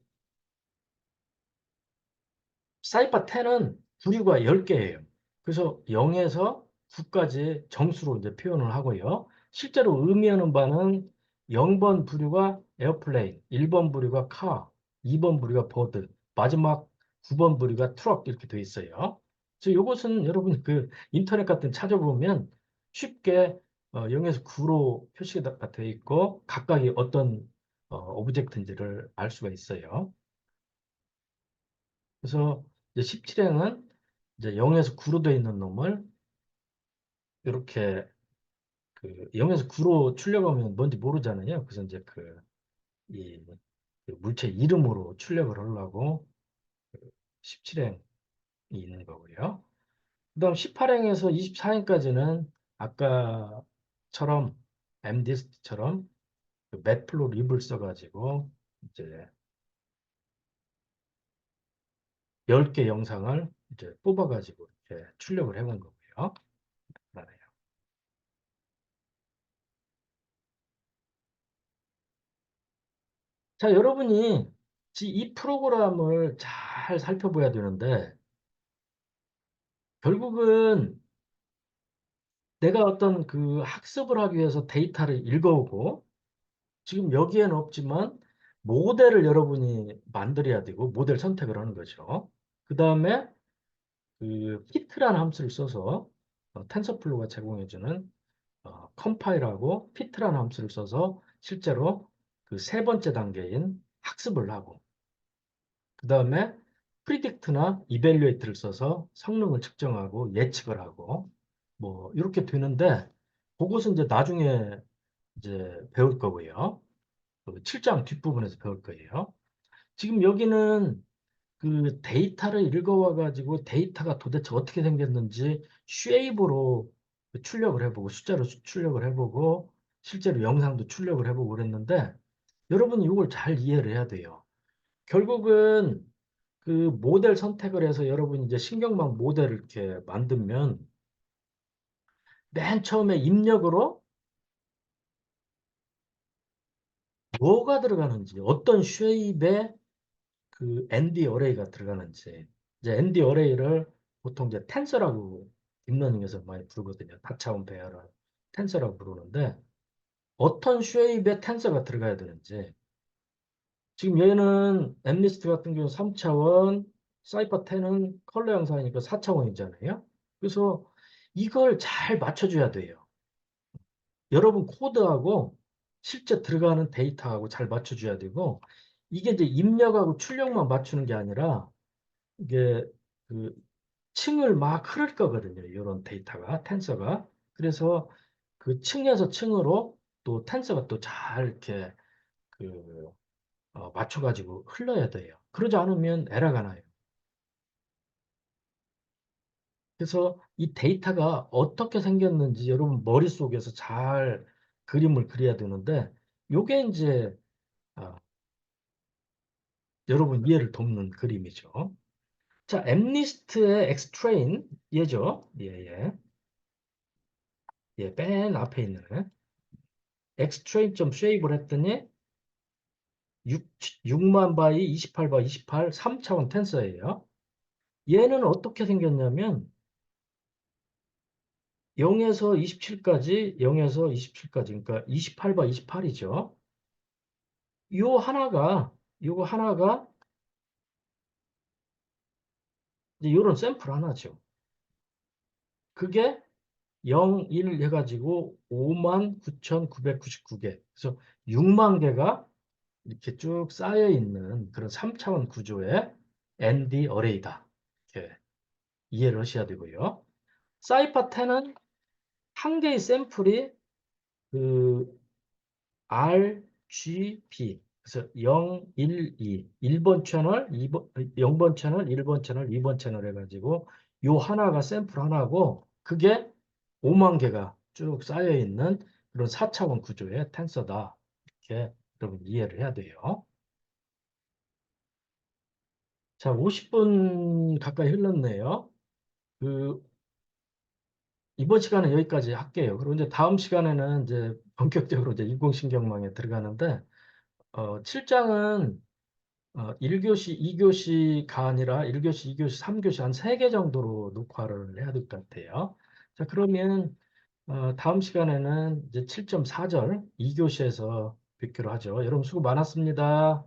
사이파 10은 부류가 10개예요. 그래서 0에서 9까지 정수로 이제 표현을 하고요. 실제로 의미하는 바는 0번 부류가 에어플레인, 1번 부류가 카, 2번 부류가 버드, 마지막 9번 부류가 트럭 이렇게 돼 있어요. 그래서 이것은 여러분 그 인터넷 같은 데 찾아보면 쉽게 0에서 9로 표시가 되어 있고 각각이 어떤 오브젝트인지를 알 수가 있어요. 그래서 이제 17행은 이제 0에서 9로 되어 있는 놈을 이렇게 그 0에서 9로 출력하면 뭔지 모르잖아요. 그래서 이제 이 그 물체 이름으로 출력을 하려고 17행이 있는 거고요. 그다음 18행에서 24행까지는 아까처럼 MDIST처럼 그 매플로 립을 써가지고 이제 10개 영상을 이제 뽑아가지고 이렇게 출력을 해본 거고요. 자, 여러분이 이 프로그램을 잘 살펴봐야 되는데, 결국은 내가 어떤 그 학습을 하기 위해서 데이터를 읽어오고, 지금 여기에는 없지만, 모델을 여러분이 만들어야 되고, 모델 선택을 하는 거죠. 그 다음에 그 피트라는 함수를 써서, 텐서플로우가 제공해주는 컴파일하고 피트라는 함수를 써서 실제로 그 세 번째 단계인 학습을 하고, 그 다음에 프리딕트나 이벨리에이트를 써서 성능을 측정하고 예측을 하고 뭐 이렇게 되는데 그것은 이제 나중에 이제 배울 거고요. 그 7장 뒷부분에서 배울 거예요. 지금 여기는 그 데이터를 읽어와 가지고 데이터가 도대체 어떻게 생겼는지 쉐입으로 출력을 해보고 숫자로 출력을 해보고 실제로 영상도 출력을 해보고 그랬는데 여러분이 이걸 잘 이해를 해야 돼요. 결국은 그 모델 선택을 해서 여러분이 이제 신경망 모델을 이렇게 만들면 맨 처음에 입력으로 뭐가 들어가는지, 어떤 쉐입의 그 ND 어레이가 들어가는지, 이제 ND 어레이를 보통 이제 텐서라고 딥러닝에서 많이 부르거든요. 다차원 배열을 텐서라고 부르는데 어떤 쉐입의 텐서가 들어가야 되는지 지금 얘는 엠리스트 같은 경우는 3차원, 사이퍼 10은 컬러 영상이니까 4차원이잖아요. 그래서 이걸 잘 맞춰줘야 돼요. 여러분 코드하고 실제 들어가는 데이터하고 잘 맞춰줘야 되고 이게 이제 입력하고 출력만 맞추는 게 아니라 이게 그 층을 막 흐를 거거든요. 이런 데이터가 텐서가. 그래서 그 층에서 층으로 또 텐서가 또 잘 이렇게 그 맞춰가지고 흘러야 돼요. 그러지 않으면 에러가 나요. 그래서 이 데이터가 어떻게 생겼는지 여러분 머릿속에서 잘 그림을 그려야 되는데 요게 이제 아, 여러분 이해를 돕는 그림이죠. 자, 엠리스트의 엑스트레인 얘죠. 예, 예. 예, 맨 앞에 있는 엑스트레인 좀 쉐입을 했더니 6만 바이 28 바이 28 3차원 텐서예요. 얘는 어떻게 생겼냐면 0에서 27까지, 0에서 27까지, 그러니까 28바 28이죠. 요거 하나가 이제 요런 샘플 하나죠. 그게 0, 1 해가지고 5만 9,999개. 그래서 6만 개가 이렇게 쭉 쌓여 있는 그런 3차원 구조의 ND 어레이다. 이렇게 이해를 하셔야 되고요. 사이파 10은 한 개의 샘플이 그 RGB. 그래서 0, 1, 2. 1번 채널, 2번, 0번 채널, 1번 채널, 2번 채널 해가지고 요 하나가 샘플 하나고 그게 5만 개가 쭉 쌓여 있는 그런 4차원 구조의 텐서다. 이렇게 여러분 이해를 해야 돼요. 자, 50분 가까이 흘렀네요. 그 이번 시간은 여기까지 할게요. 그리고 이제 다음 시간에는 이제 본격적으로 이제 인공신경망에 들어가는데 7장은 1교시, 2교시가 아니라 1교시, 2교시, 3교시 한 3개 정도로 녹화를 해야 될 것 같아요. 자, 그러면 다음 시간에는 이제 7.4절 2교시에서 뵙기로 하죠. 여러분 수고 많았습니다.